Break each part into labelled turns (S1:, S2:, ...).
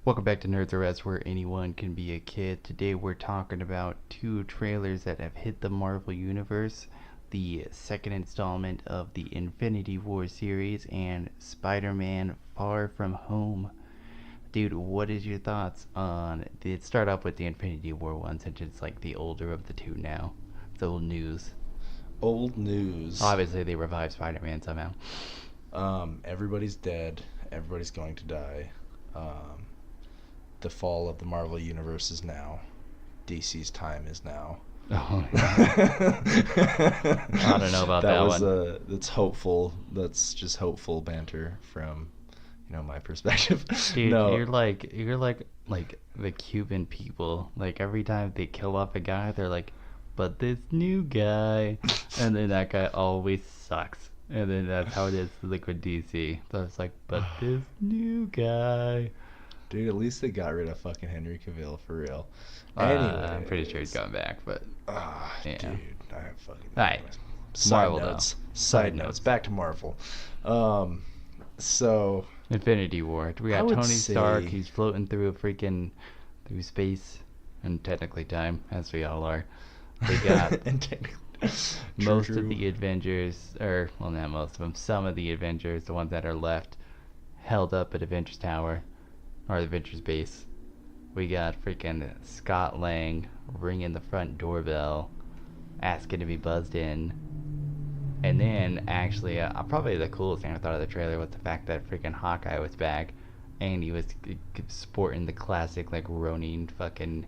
S1: Welcome back to Nerds R Us, where anyone can be a kid. Today we're talking about two trailers that have hit the Marvel Universe. The second installment of the Infinity War series and Spider-Man Far From Home. Dude, what is your thoughts on... Let's start off with the Infinity War one, since it's like the older of the two now. It's old news.
S2: Old news.
S1: Obviously they revived Spider-Man somehow.
S2: Everybody's dead. Everybody's going to die. The fall of the Marvel Universe is now. DC's time is now.
S1: Oh, yeah. I don't know about that one.
S2: That's hopeful. That's just hopeful banter from, my perspective.
S1: Dude,
S2: No.
S1: you're like the Cuban people. Like every time they kill off a guy, they're like, "But this new guy," and then that guy always sucks. And then that's how it is like with DC. So it's like, "But this new guy."
S2: Dude, at least they got rid of fucking Henry Cavill for real.
S1: I'm pretty sure he's coming back, but yeah.
S2: Dude, I fucking.
S1: Alright,
S2: Side
S1: Marvel,
S2: notes.
S1: though.
S2: Side notes. Back to Marvel. So
S1: Infinity War. We
S2: I
S1: got
S2: would
S1: Tony Stark.
S2: say-
S1: He's floating through through space and technically time, as we all are. We got
S2: and technically,
S1: most
S2: true.
S1: of the Avengers, or well, not most of them, some of the Avengers, the ones that are left, held up at Avengers Tower, or the Avengers base. We got freaking Scott Lang ringing the front doorbell, asking to be buzzed in. And then, actually, probably the coolest thing I thought of the trailer was the fact that freaking Hawkeye was back, and he was sporting the classic, like, Ronin fucking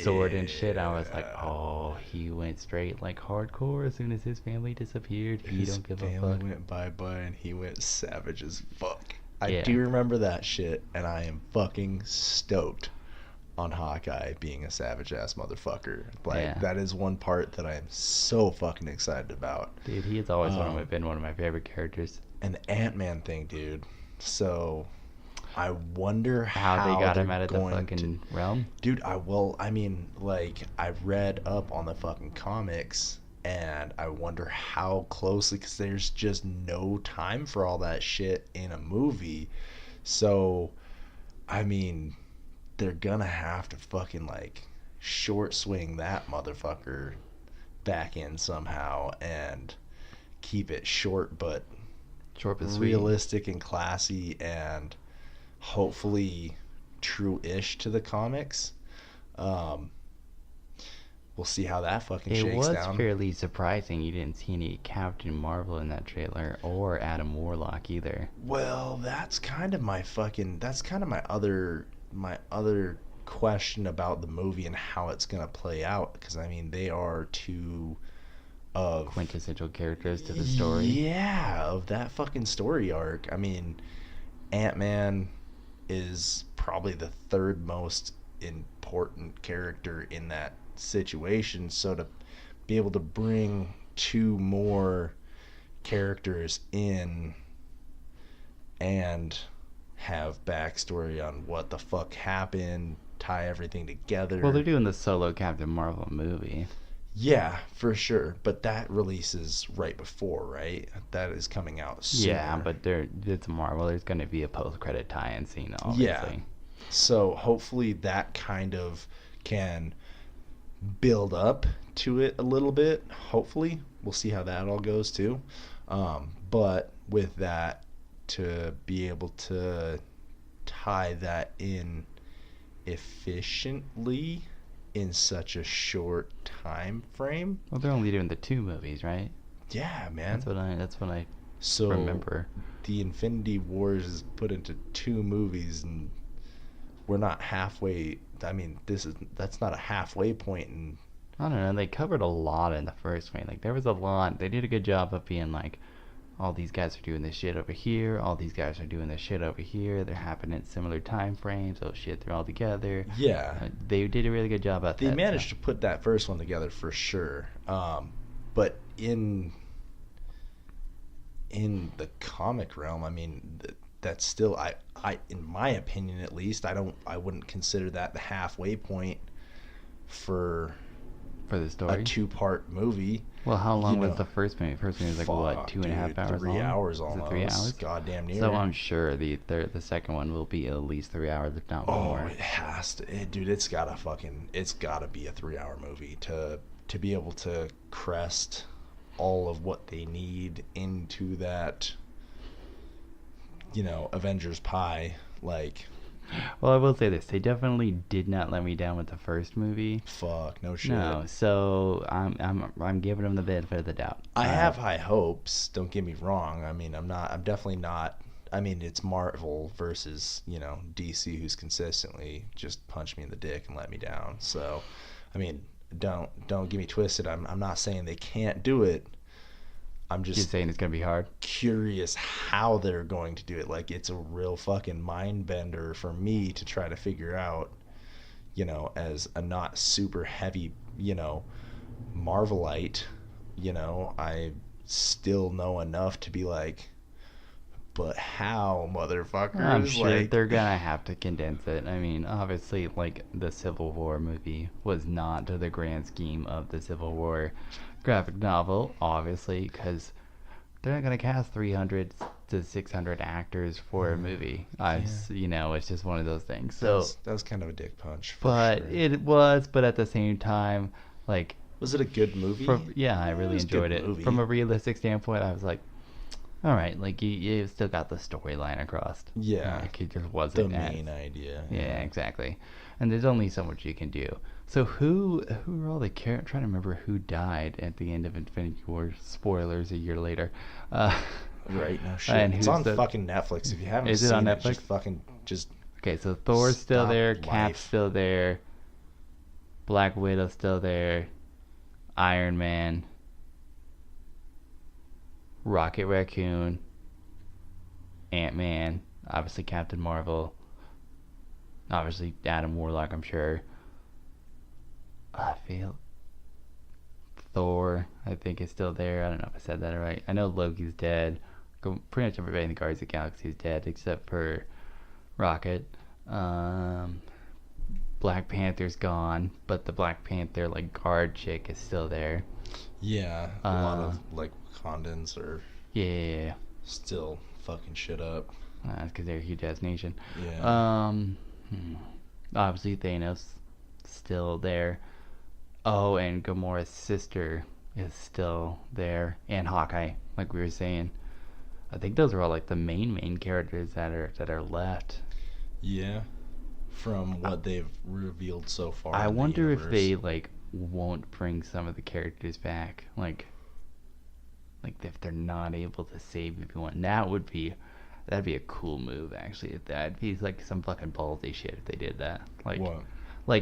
S1: sword and shit. I was like, oh, he went straight, like, hardcore as soon as his family disappeared. He don't give a
S2: family
S1: fuck.
S2: went bye-bye and he went savage as fuck. I
S1: Yeah.
S2: do remember that shit, and I am fucking stoked on Hawkeye being a savage-ass motherfucker. Like,
S1: Yeah.
S2: that is one part that I am so fucking excited about.
S1: Dude, he has always been one of my favorite characters.
S2: And the Ant-Man thing, dude. So, I wonder
S1: How they got him
S2: they're
S1: out of the
S2: going
S1: fucking realm.
S2: Dude, I've read up on the fucking comics, and I wonder how closely, because there's just no time for all that shit in a movie. So, I mean, they're gonna have to fucking, like, short swing that motherfucker back in somehow and keep it short but
S1: Short but sweet.
S2: realistic and classy and hopefully true-ish to the comics. We'll see how that fucking
S1: It
S2: shakes
S1: was
S2: down.
S1: fairly surprising you didn't see any Captain Marvel in that trailer, or Adam Warlock either.
S2: Well, that's kind of my other question about the movie and how it's gonna play out, because I mean they are two of
S1: Quintessential characters to the story.
S2: Yeah, of that fucking story arc. I mean, Ant-Man is probably the third most important character in that situation, so to be able to bring two more characters in and have backstory on what the fuck happened, tie everything together.
S1: Well, they're doing the solo Captain Marvel movie.
S2: Yeah, for sure, but that releases right before, right? That is coming out soon.
S1: Yeah, but it's Marvel. There's going to be a post-credit tie-in scene, obviously.
S2: Yeah. So hopefully that kind of can build up to it a little bit. Hopefully. We'll see how that all goes too. But with that, to be able to tie that in efficiently in such a short time frame.
S1: Well, they're only doing the two movies, right?
S2: Yeah, man.
S1: That's what I
S2: So
S1: remember.
S2: the Infinity Wars is put into two movies, and we're not halfway. I mean, that's not a halfway point. And
S1: I don't know. They covered a lot in the first one. Like, there was a lot. They did a good job of being like, all these guys are doing this shit over here. All these guys are doing this shit over here. They're happening at similar time frames. Oh shit, they're all together.
S2: yeah,
S1: They did a really good job at that.
S2: they managed to put that first one together for sure. But in the comic realm, I mean, that's still I in my opinion at least, I wouldn't consider that the halfway point for
S1: the story.
S2: a two-part movie.
S1: Well, how long was
S2: know,
S1: the first movie? First movie was like what,
S2: fuck,
S1: 2.5 hours
S2: 3
S1: long?
S2: hours
S1: Is it 3 hours?
S2: almost. Goddamn near.
S1: So I'm sure the second one will be at least 3 hours, if not
S2: Oh,
S1: more.
S2: it has to, dude. It's gotta be a 3 hour movie to be able to crest all of what they need into that, Avengers pie. Like,
S1: Well, I will say this: they definitely did not let me down with the first movie.
S2: fuck, no shit.
S1: No, so I'm giving them the benefit of the doubt.
S2: I have high hopes. Don't get me wrong. I mean, I'm definitely not. I mean, it's Marvel versus DC, who's consistently just punched me in the dick and let me down. So, I mean, don't get me twisted. I'm not saying they can't do it. I'm
S1: You're
S2: just
S1: saying it's gonna be hard.
S2: curious how they're going to do it. Like, it's a real fucking mind bender for me to try to figure out. As a not super heavy, Marvelite, I still know enough to be like, but how, motherfuckers?
S1: I'm sure
S2: like,
S1: they're gonna have to condense it. I mean, obviously, like the Civil War movie was not to the grand scheme of the Civil War graphic novel, obviously, because they're not gonna cast 300 to 600 actors for a movie. It's just one of those things. So
S2: that was kind of a dick punch.
S1: but
S2: Sure.
S1: it was, but at the same time, like,
S2: Was it a good movie?
S1: I really
S2: was a good
S1: enjoyed it.
S2: movie.
S1: From a realistic standpoint, I was like, all right, like you still got the storyline across.
S2: Yeah.
S1: Like, it just
S2: The
S1: wasn't
S2: main idea.
S1: Yeah, exactly. And there's only so much you can do. So who are all the characters? Trying to remember who died at the end of Infinity War. Spoilers a year later.
S2: Right, no shit.
S1: And
S2: It's
S1: who's
S2: on
S1: the-
S2: fucking Netflix. If you haven't
S1: Is it
S2: seen
S1: on
S2: it,
S1: Netflix?
S2: just
S1: Okay, so Thor's still
S2: Stop
S1: there.
S2: life.
S1: Cap's still there. Black Widow's still there. Iron Man. Rocket Raccoon. Ant-Man. Obviously Captain Marvel. Obviously Adam Warlock, I'm sure. I feel Thor, I think, is still there. I don't know if I said that right. I know Loki's dead. Pretty much everybody in the Guardians of the Galaxy is dead except for Rocket. Black Panther's gone, but the Black Panther guard chick is still there.
S2: Yeah, a lot of Wakandans are
S1: Yeah,
S2: still fucking shit up.
S1: that's because they're a huge ass nation.
S2: Yeah.
S1: Obviously Thanos still there. Oh, and Gamora's sister is still there, and Hawkeye, like we were saying. I think those are all the main characters that are left.
S2: Yeah. From what they've revealed so far.
S1: I
S2: in the
S1: wonder if
S2: universe.
S1: they won't bring some of the characters back, like if they're not able to save everyone. That'd be a cool move, actually. That'd be some fucking ballsy shit if they did that.
S2: What?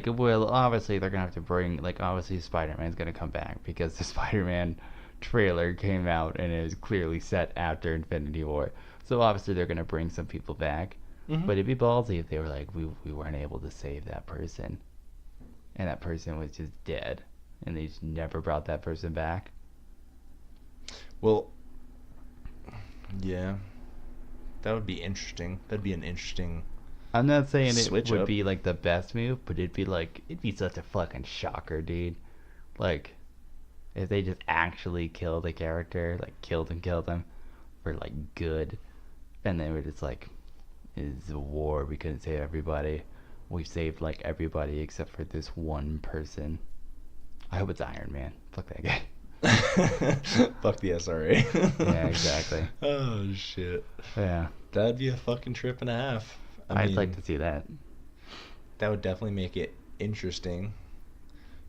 S1: Well, obviously they're gonna have to bring obviously Spider-Man's gonna come back because the Spider-Man trailer came out and it was clearly set after Infinity War. So obviously they're gonna bring some people back.
S2: Mm-hmm.
S1: But it'd be ballsy if they were we weren't able to save that person, and that person was just dead, and they just never brought that person back.
S2: Well, yeah. That would be interesting. That'd be an interesting.
S1: I'm not saying it
S2: Switch
S1: would
S2: up.
S1: be the best move, but it'd be such a fucking shocker, dude. If they just actually killed a character, killed them for good, and they were just it's a war, we couldn't save everybody. We saved everybody except for this one person. I hope it's Iron Man. Fuck that guy.
S2: Fuck the SRA.
S1: Yeah, exactly.
S2: Oh shit.
S1: Yeah.
S2: That'd be a fucking trip and a half.
S1: I'd like to see that.
S2: That would definitely make it interesting.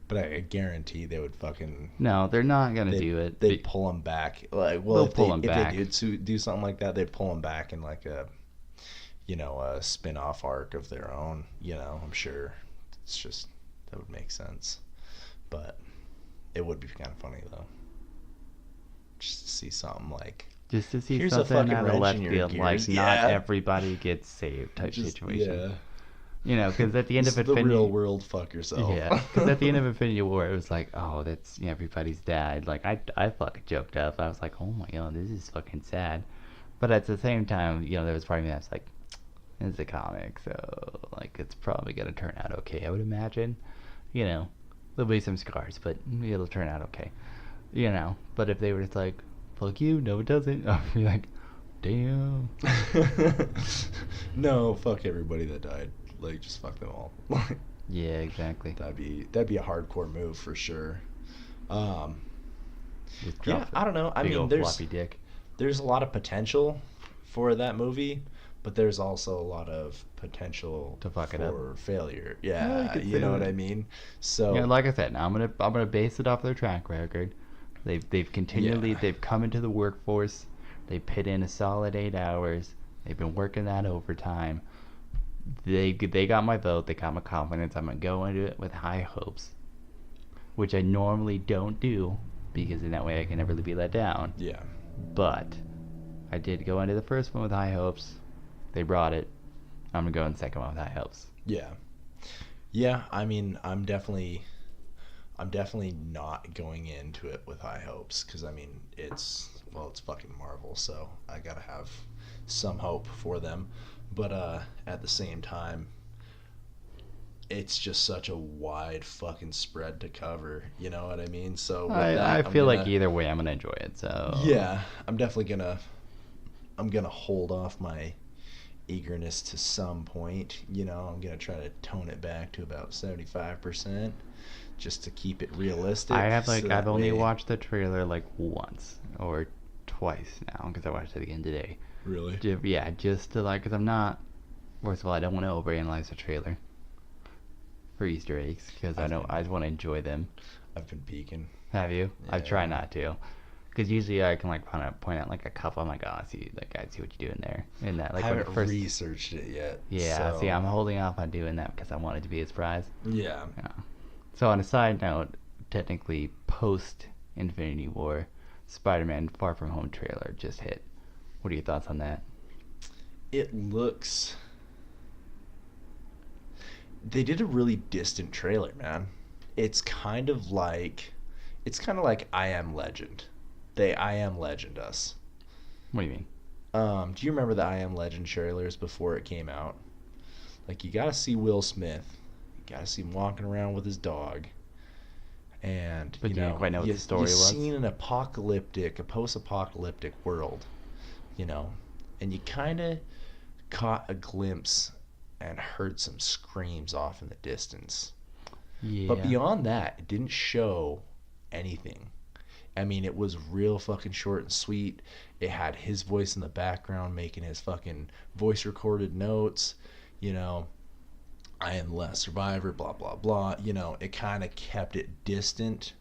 S2: But I guarantee they would fucking.
S1: No, they're not gonna do it.
S2: They'd pull him back.
S1: They'll pull him back.
S2: If they do something like that, they'd pull him back in a spin-off arc of their own. I'm sure. It's just that would make sense. But it would be kind of funny though. Just to see something
S1: just to see
S2: here's a
S1: something
S2: fucking
S1: out of
S2: wrench
S1: left
S2: in your
S1: field,
S2: gears.
S1: not
S2: Yeah.
S1: everybody gets saved type situation.
S2: Yeah.
S1: Because at the end of
S2: The
S1: Infinity,
S2: real world, fuck yourself.
S1: yeah, because at the end of Infinity War, it was oh, that's everybody's died. I fucking joked up. I was like, oh my god, this is fucking sad. But at the same time, there was part of me that's it's a comic, so it's probably gonna turn out okay. I would imagine, there'll be some scars, but it'll turn out okay. You know, but if they were just like, fuck you, no it doesn't, I'd be like, damn.
S2: No, fuck everybody that died. Like, just fuck them all.
S1: Yeah, exactly.
S2: That'd be a hardcore move for sure. Um,
S1: Just
S2: yeah,
S1: drop
S2: I don't know. I
S1: big
S2: mean,
S1: old floppy dick.
S2: there's a lot of potential for that movie, but there's also a lot of potential
S1: To fuck it up.
S2: for failure.
S1: Yeah, you
S2: Yeah,
S1: could
S2: you
S1: say
S2: know what
S1: that.
S2: I mean. So
S1: Yeah, like I said, I'm gonna base it off their track record. They've continually
S2: Yeah.
S1: they've come into the workforce. They put in a solid 8 hours. They've been working that overtime. They got my vote. They got my confidence. I'm gonna go into it with high hopes, which I normally don't do because in that way I can never be let down.
S2: yeah,
S1: But I did go into the first one with high hopes. They brought it. I'm gonna go in the second one with high hopes.
S2: yeah, yeah. I mean, I'm definitely not going into it with high hopes because I mean, it's fucking Marvel, so I gotta have some hope for them. But at the same time, it's just such a wide fucking spread to cover. You know what I mean? So with
S1: I
S2: that,
S1: feel like either way I'm gonna enjoy it. So
S2: yeah, I'm definitely gonna hold off my eagerness to some point. You know, I'm gonna try to tone it back to about 75%, just to keep it realistic.
S1: I have
S2: so
S1: like
S2: that
S1: I've only
S2: way-
S1: watched the trailer like once or twice now because I watched it again today.
S2: Really?
S1: Yeah, just to like, because I'm not. First of all, I don't want to overanalyze the trailer for Easter eggs because I just want to enjoy them.
S2: I've been peeking.
S1: Have you? I
S2: Yeah.
S1: try not to, because usually I can like point out like a couple. I'm like, oh, I see what you're doing there. In that, like
S2: I
S1: when
S2: haven't
S1: it first.
S2: researched it yet.
S1: Yeah,
S2: so-
S1: see, I'm holding off on doing that because I want it to be a surprise.
S2: Yeah.
S1: Yeah. So on a side note, technically post Infinity War, Spider-Man Far From Home trailer just hit. What are your thoughts on that?
S2: It looks. They did a really distant trailer, man. It's kind of like I Am Legend. They I Am Legend us.
S1: What do you mean?
S2: Do you remember the I Am Legend trailers before it came out? Like, you gotta see Will Smith. You gotta see him walking around with his dog. And
S1: But you didn't quite know what the story was?
S2: You've seen a post-apocalyptic world, you know, and you kind of caught a glimpse and heard some screams off in the distance.
S1: Yeah.
S2: But beyond that, it didn't show anything. I mean, it was real fucking short and sweet. It had his voice in the background making his fucking voice recorded notes, you know, I am the last survivor, blah, blah, blah. You know, it kind of kept it distant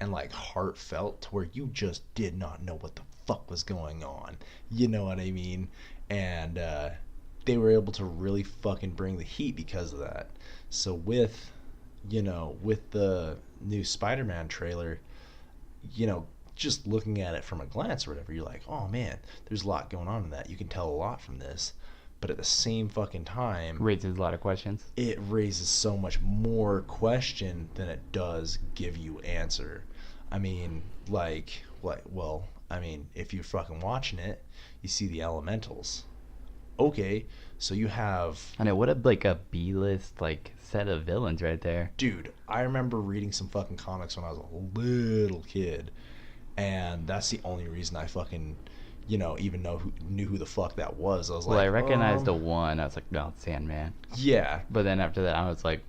S2: and like heartfelt to where you just did not know what the fuck was going on. You know what I mean? And they were able to really fucking bring the heat because of that. So with the new Spider-Man trailer, you know, just looking at it from a glance or whatever, you're like, oh man, there's a lot going on in that. You can tell a lot from this. But at the same fucking time,
S1: Raises a lot of questions.
S2: it raises so much more question than it does give you answer. I mean, like, what? Well, I mean, if you're fucking watching it, you see the elementals. Okay, so you have,
S1: I know, what a like a B-list like set of villains right there.
S2: dude, I remember reading some fucking comics when I was a little kid, and that's the only reason I fucking, you know, even knew who the fuck that was. I was
S1: Well,
S2: like,
S1: I recognized the one. I was like, no, it's Sandman.
S2: yeah,
S1: But then after that, I was like,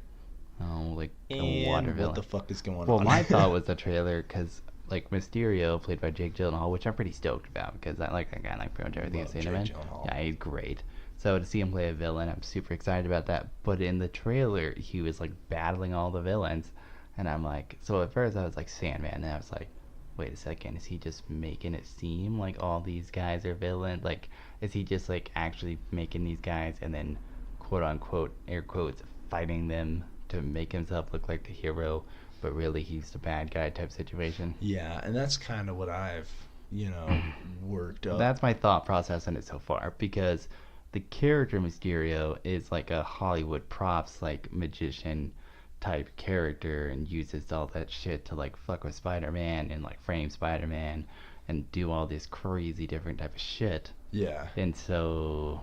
S1: oh, like a water
S2: and
S1: villain.
S2: what the fuck is going
S1: Well,
S2: on?
S1: my thought was the trailer because like Mysterio, played by Jake Gyllenhaal, which I'm pretty stoked about because I like that guy. I like pretty much everything I've
S2: Love
S1: seen
S2: Jake
S1: him in.
S2: Gyllenhaal.
S1: Yeah, he's great. So to see him play a villain, I'm super excited about that. But in the trailer, he was like battling all the villains, and I'm like, so at first I was like Sandman, and I was like, wait a second, is he just making it seem like all these guys are villains? Like, is he just like actually making these guys and then quote unquote air quotes fighting them to make himself look like the hero, but really he's the bad guy type situation?
S2: Yeah, and that's kind of what I've, you know, worked up.
S1: That's my thought process on it so far, because the character Mysterio is like a Hollywood props like magician type character and uses all that shit to like fuck with Spider-Man and like frame Spider-Man and do all this crazy different type of shit.
S2: Yeah.
S1: And so,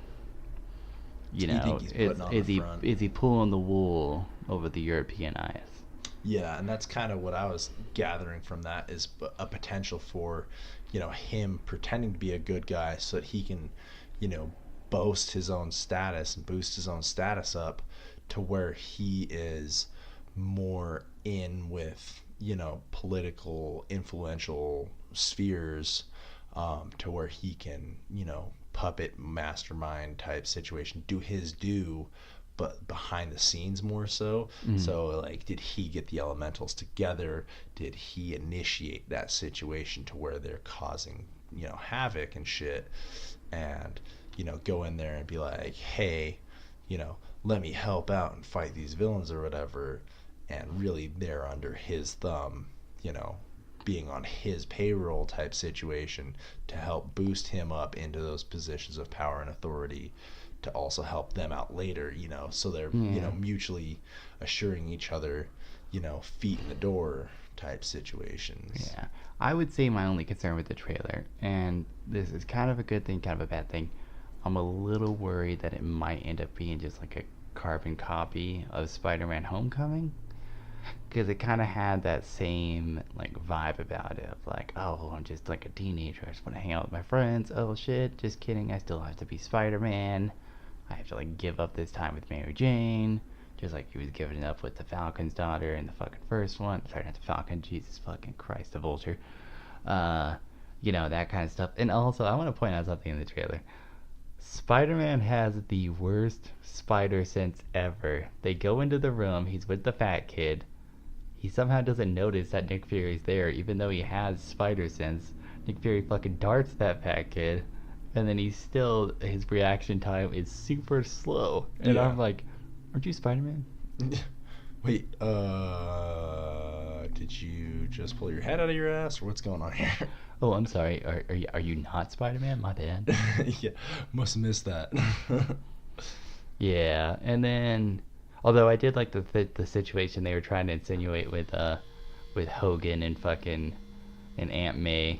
S1: you
S2: You
S1: know,
S2: think he's putting on the front?
S1: is he pulling the wool over the European eyes?
S2: Yeah, and that's kind of what I was gathering from that is a potential for, him pretending to be a good guy so that he can, you know, boast his own status and boost his own status up to where he is more in with, political influential spheres, to where he can, puppet mastermind type situation, do his due, but behind the scenes more so.
S1: Mm.
S2: So like, did he get the elementals together? Did he initiate that situation to where they're causing, havoc and shit? And, go in there and be like, hey, let me help out and fight these villains or whatever. And really they're under his thumb, being on his payroll type situation to help boost him up into those positions of power and authority, to also help them out later, so they're,
S1: Yeah.
S2: mutually assuring each other, feet in the door type situations.
S1: Yeah. I would say my only concern with the trailer, and this is kind of a good thing, kind of a bad thing. I'm a little worried that it might end up being just like a carbon copy of Spider-Man Homecoming. Because it kind of had that same like vibe about it, of like, oh, I'm just like a teenager, I just want to hang out with my friends. Oh shit, just kidding, I still have to be Spider-Man. I have to like give up this time with Mary Jane, just like he was giving up with the Falcon's daughter in the fucking first one. Sorry, not the Falcon, Jesus fucking Christ, the Vulture. Uh, that kind of stuff. And also, I want to point out something in the trailer. Spider-Man has the worst spider sense ever. They go into the room, he's with the fat kid. He somehow doesn't notice that Nick Fury's there, even though he has spider sense. Nick Fury fucking darts that fat kid, and then his reaction time is super slow. And
S2: Yeah.
S1: I'm like, aren't you Spider-Man?
S2: Wait, did you just pull your head out of your ass, or what's going on here?
S1: Oh, I'm sorry. Are you not Spider-Man? My bad.
S2: Yeah, must have missed that.
S1: Yeah, and then, although I did like the situation they were trying to insinuate with Hogan and fucking and Aunt May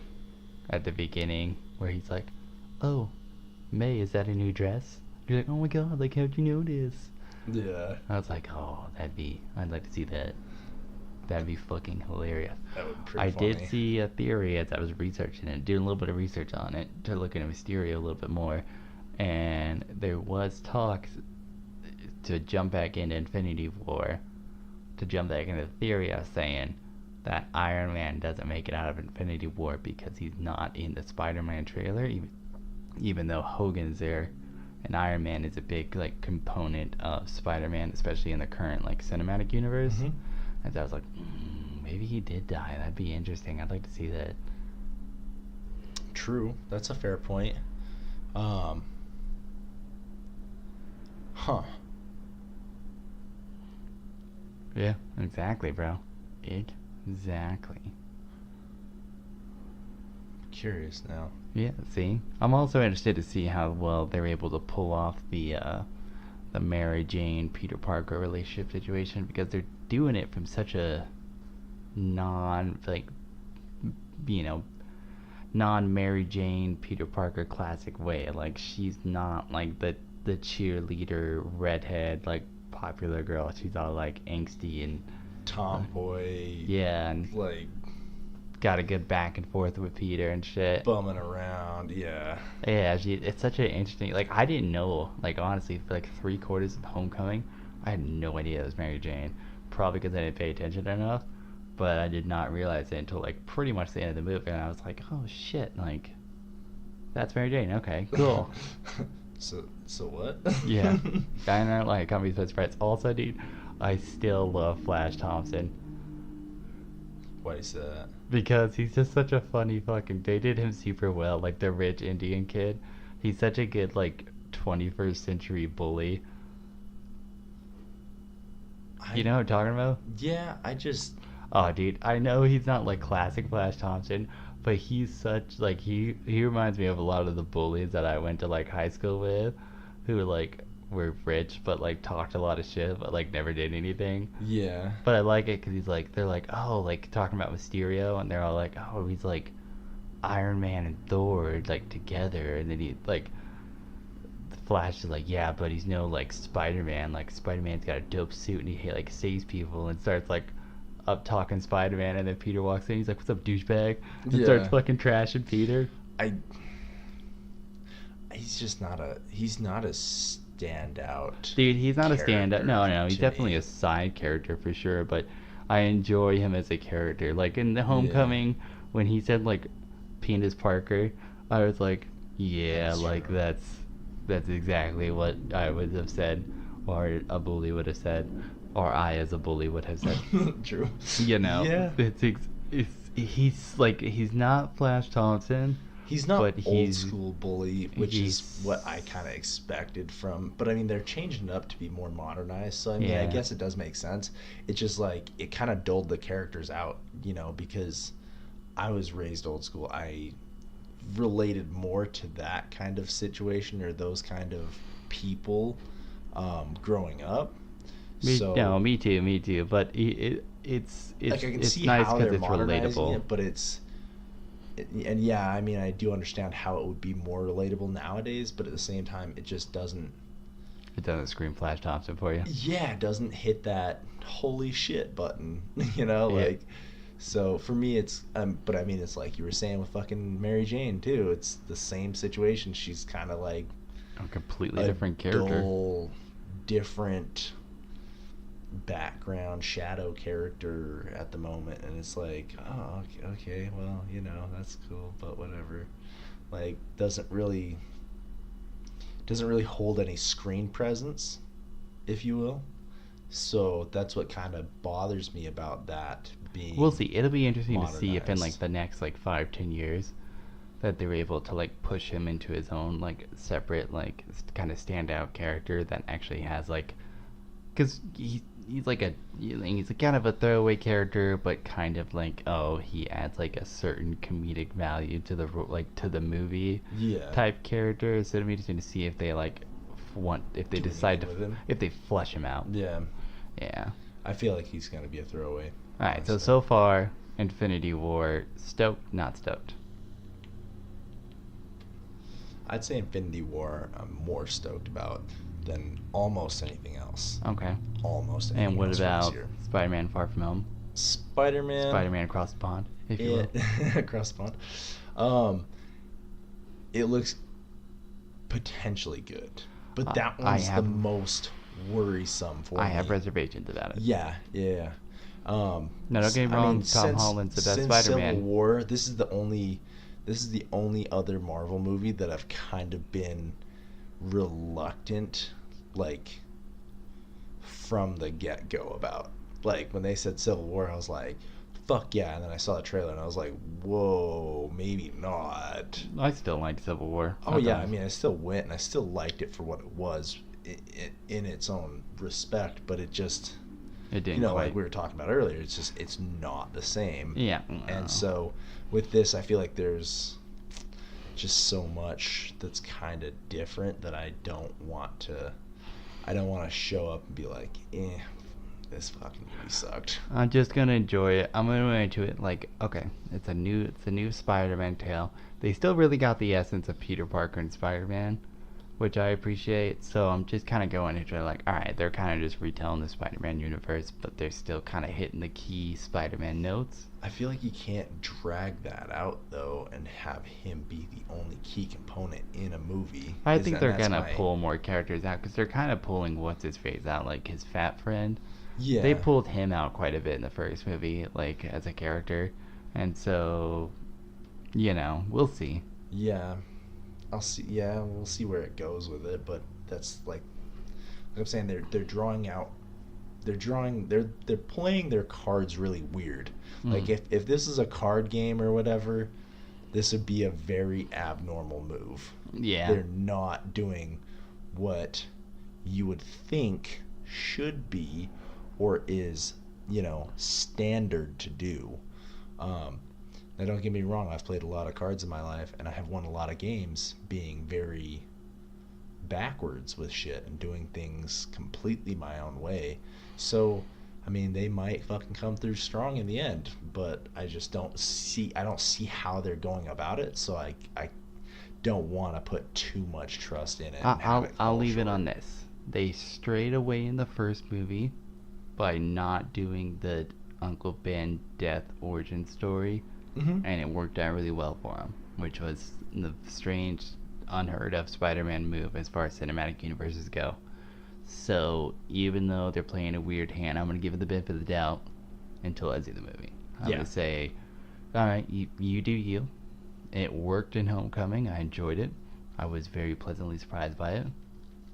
S1: at the beginning, where he's like, "Oh, May, is that a new dress?" You're like, "Oh my god, like how'd you notice?"
S2: Yeah,
S1: I was like, "Oh, I'd like to see that. That'd be fucking hilarious."
S2: that would be pretty
S1: I
S2: funny.
S1: did see a theory as I was researching it, doing a little bit of research on it to look into Mysterio a little bit more, and there was talks to jump back into Infinity War, to jump back into the theory I was saying that Iron Man doesn't make it out of Infinity War because he's not in the Spider-Man trailer, even though Hogan's there, and Iron Man is a big like component of Spider-Man, especially in the current like cinematic universe.
S2: Mhm.
S1: And so I was like, maybe he did die. That'd be interesting. I'd like to see that.
S2: True, that's a fair point. Um, huh.
S1: Yeah, exactly, bro. Exactly.
S2: Curious now.
S1: Yeah, see? I'm also interested to see how well they're able to pull off the Mary Jane Peter Parker relationship situation, because they're doing it from such a non non Mary Jane Peter Parker classic way. Like, she's not like the cheerleader redhead like popular girl. She's all like angsty and
S2: Tomboy.
S1: yeah, and
S2: Like
S1: got a good back and forth with Peter and shit.
S2: bumming around. Yeah.
S1: Yeah, it's such an interesting. Like, I didn't know. Like, honestly, for like 3/4 of Homecoming, I had no idea it was Mary Jane. Probably because I didn't pay attention enough. But I did not realize it until like pretty much the end of the movie, and I was like, oh shit, like that's Mary Jane. Okay, cool.
S2: So what?
S1: Yeah, Guy in Our Life, Company's Best Friends. Also, dude, I still love Flash Thompson.
S2: Why do you say that?
S1: Because he's just such a funny fucking. They did him super well, like the rich Indian kid. He's such a good like 21st century bully. You know what I'm talking about?
S2: Yeah, I just.
S1: Oh, dude, I know he's not like classic Flash Thompson, but he's such like he reminds me of a lot of the bullies that I went to like high school with, who like were rich but like talked a lot of shit but like never did anything.
S2: Yeah.
S1: But I like it because he's like, they're like, oh, like talking about Mysterio, and they're all like, oh, he's like Iron Man and Thor like together, and then he like the Flash is like, yeah, but he's no like Spider-Man. Like Spider-Man's got a dope suit and he like saves people, and starts like, up talking Spider-Man, and then Peter walks in. He's like, "What's up, douchebag?" And
S2: Yeah.
S1: starts fucking trashing Peter.
S2: He's just not a standout.
S1: Dude, he's not a standout. No, he's
S2: to
S1: definitely
S2: me.
S1: a side character for sure. But I enjoy him as a character. Like in the Homecoming, when he said like penis Parker, I was like, yeah,
S2: That's
S1: like
S2: true.
S1: that's exactly what I would have said, or a bully would have said, or I as a bully would have said.
S2: True.
S1: You know,
S2: Yeah.
S1: he's not Flash Thompson.
S2: He's not
S1: But
S2: old
S1: he's-
S2: school bully, which is
S1: he's-
S2: what I kind of expected from. But I mean, they're changing it up to be more modernized. So I mean, I
S1: Yeah.
S2: guess it does make sense. It's just like it kind of doled the characters out, because I was raised old school. I related more to that kind of situation or those kind of people growing up.
S1: Me too. But it's
S2: Like I can
S1: it's
S2: see
S1: nice
S2: how
S1: because
S2: they're
S1: it's
S2: modernizing
S1: relatable.
S2: it, but and yeah, I mean, I do understand how it would be more relatable nowadays, but at the same time, it just doesn't.
S1: It doesn't scream Flash Thompson for you.
S2: Yeah, it doesn't hit that holy shit button, like. So for me, it's but I mean, it's like you were saying with fucking Mary Jane too. It's the same situation. She's kind of like
S1: A completely
S2: a
S1: different character.
S2: dull, different background shadow character at the moment, and it's like, oh, okay, well, that's cool, but whatever. Like, doesn't really hold any screen presence, if you will. So that's what kind of bothers me about that being.
S1: We'll see. It'll be interesting to see if in
S2: modernized.
S1: like the next like 5-10 years that they're able to like push him into his own like separate like kind of standout character that actually has like, because he's like he's a kind of a throwaway character, but kind of like he adds like a certain comedic value to to the movie
S2: Yeah.
S1: type character. So it'll be interesting to see if they like if they
S2: Do
S1: decide
S2: anything with him.
S1: if they flesh him out.
S2: Yeah.
S1: Yeah.
S2: I feel like he's gonna be a throwaway.
S1: All right.
S2: honestly.
S1: So far, Infinity War, stoked, not stoked.
S2: I'd say Infinity War I'm more stoked about than almost anything else.
S1: Okay.
S2: Almost anything
S1: And what
S2: else from this
S1: about
S2: year.
S1: Spider-Man: Far From Home?
S2: Spider-Man?
S1: Spider-Man Across the Pond, if you will.
S2: Across the pond. It looks potentially good, but that one's the most worrisome for me.
S1: I have reservations about it.
S2: Yeah.
S1: No, don't get me wrong. Tom Holland's the best
S2: since
S1: Spider-Man.
S2: Civil War, this is the only other Marvel movie that I've kind of been reluctant, like, from the get-go about. Like, when they said Civil War, I was like, fuck yeah, and then I saw the trailer and I was like, whoa, maybe not.
S1: I still like Civil War.
S2: Oh yeah, I mean, I still went and I still liked it for what it was in its own respect, but it just,
S1: it didn't quite.
S2: like we were talking about earlier, it's not the same.
S1: Yeah.
S2: And so with this, I feel like there's just so much that's kind of different that I don't want to show up and be like, this fucking movie sucked.
S1: I'm just gonna enjoy it. I'm gonna go into it like, okay, it's a new Spider-Man tale. They still really got the essence of Peter Parker and Spider-Man, which I appreciate. So I'm just kind of going into it like, all right, they're kind of just retelling the Spider-Man universe, but they're still kind of hitting the key Spider-Man notes.
S2: I feel like you can't drag that out though and have him be the only key component in a movie.
S1: I think they're gonna pull more characters out because they're kind of pulling what's his face out, like his fat friend.
S2: Yeah.
S1: They pulled him out quite a bit in the first movie, like as a character, and so, we'll see.
S2: Yeah. I'll see. Yeah, we'll see where it goes with it, but that's like I'm saying, they're drawing out. They're playing their cards really weird. Like if this is a card game or whatever, this would be a very abnormal move.
S1: Yeah.
S2: They're not doing what you would think should be or is, standard to do. Now don't get me wrong, I've played a lot of cards in my life and I have won a lot of games being very backwards with shit and doing things completely my own way. So, I mean, they might fucking come through strong in the end, but I just don't see how they're going about it, so I don't want to put too much trust in it.
S1: I'll leave it on this. They strayed away in the first movie by not doing the Uncle Ben death origin story,
S2: Mm-hmm.
S1: and it worked out really well for him, which was the strange, unheard of Spider-Man move as far as cinematic universes go. So even though they're playing a weird hand, I'm gonna give it the benefit of the doubt until I see the movie. I'm
S2: Yeah.
S1: gonna say, all right, you do you. It worked in Homecoming. I enjoyed it. I was very pleasantly surprised by it.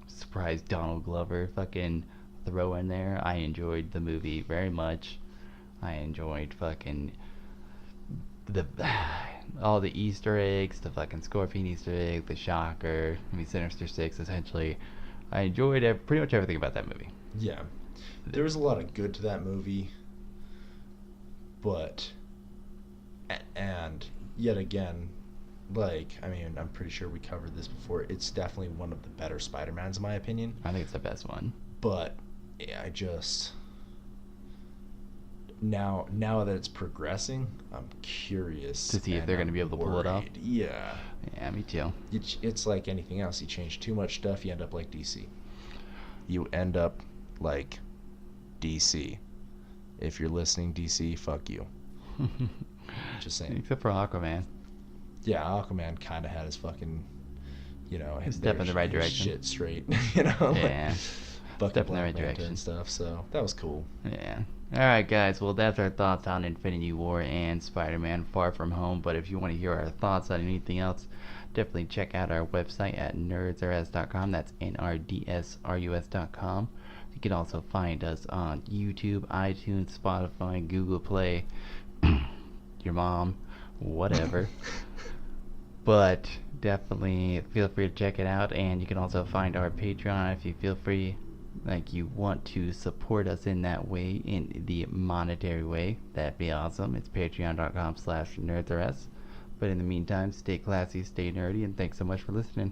S1: Surprised Donald Glover fucking throw in there. I enjoyed the movie very much. I enjoyed fucking the all the Easter eggs, the fucking Scorpion Easter egg, the Shocker, I mean Sinister Six. Essentially, I enjoyed pretty much everything about that movie.
S2: Yeah. There was a lot of good to that movie, but and yet again, like, I mean, I'm pretty sure we covered this before. It's definitely one of the better Spider-Mans in my opinion.
S1: I think it's the best one.
S2: But yeah, I just now that it's progressing, I'm curious
S1: To see if
S2: and
S1: they're gonna
S2: I'm
S1: be able to pull it off.
S2: worried. Yeah.
S1: Yeah, me too.
S2: It's like anything else. You change too much stuff, you end up like DC. You end up like DC. If you're listening, DC, fuck you. Just saying.
S1: Except for Aquaman.
S2: Yeah, Aquaman kind of had his fucking, his
S1: Step in the right
S2: his
S1: direction.
S2: shit straight, like,
S1: Yeah.
S2: bucket
S1: Step in the
S2: Black
S1: right
S2: Manta
S1: direction.
S2: and stuff. So that was cool.
S1: Yeah. Alright, guys. Well, that's our thoughts on Infinity War and Spider-Man Far From Home. But if you want to hear our thoughts on anything else, definitely check out our website at nerdsrus.com. That's NRDSRUS.com. You can also find us on YouTube, iTunes, Spotify, Google Play, your mom, whatever. But definitely feel free to check it out, and you can also find our Patreon if you feel free, like you want to support us in that way, in the monetary way. That'd be awesome. It's patreon.com/nerdsrs. But in the meantime, stay classy, stay nerdy, and thanks so much for listening.